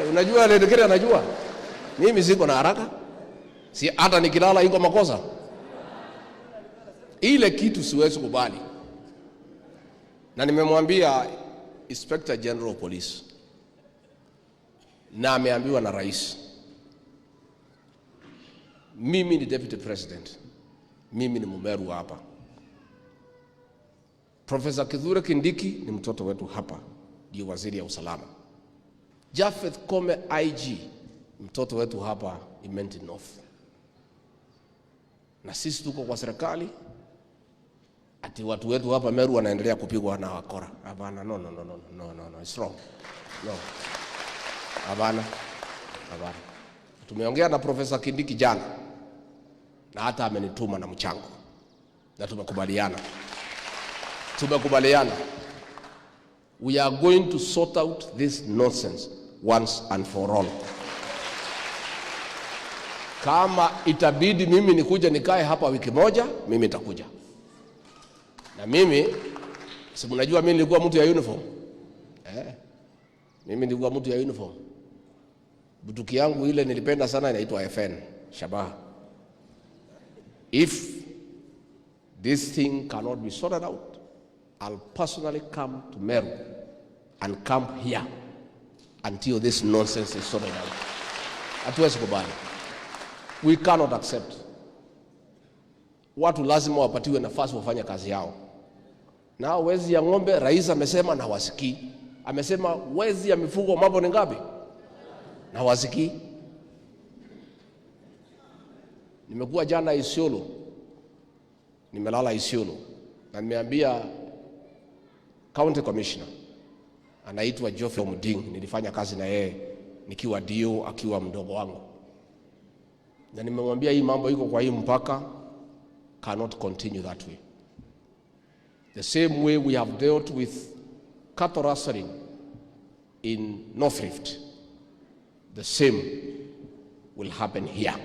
Unajua Ledekere anajua. Mimi siko na haraka. Si hata nikilala iko makosa. Ile kitu siwezi kubali. Na nimemwambia Inspector General of Police. Na ameambiwa na rais. Mimi ni Deputy President. Mimi ni Mumeru hapa. Professor Kithure Kindiki ni mtoto wetu hapa, ndio waziri ya usalama. Japheth Kome IG, mtoto wetu hapa Imenti North. Na sisi tuko kwa serikali, ati watu wetu hapa Meru wanaendelea kupigwa na wakora. Hapana, no, it's wrong. No. Hapana. Tumeongea na Professor Kindiki jana, na hata amenituma na mchango. Na tumekubaliana. We are going to sort out this nonsense once and for all. Kama itabidi mimi nikuja nikae hapa wiki moja, mimi nitakuja. Na mimi, si mnajua mimi nilikuwa mtu ya uniform. Mimi nilikuwa mtu ya uniform. Butuki yangu ile nilipenda sana inaitwa FN, Shabaha. If this thing cannot be sorted out, I'll personally come to Meru and camp here until this nonsense is sorted out. Hatuwezi kubali. We cannot accept. Watu lazima wapatiwe nafasi wafanye kazi yao. Na wezi ya ng'ombe, rais amesema na wasikii. Amesema wezi ya mifugo mambo ni ngapi? Na wasikii. Nimekuwa jana Isiolo. Nimelala Isiolo. Na nimeambia County Commissioner anaitwa Geoffrey Muding, nilifanya kazi na yeye nikiwa dio akiwa mdogo wangu. Na nimemwambia hii mambo iko kwa hii mpaka cannot continue that way. The same way we have dealt with cattle rustling in North Rift, the same will happen here.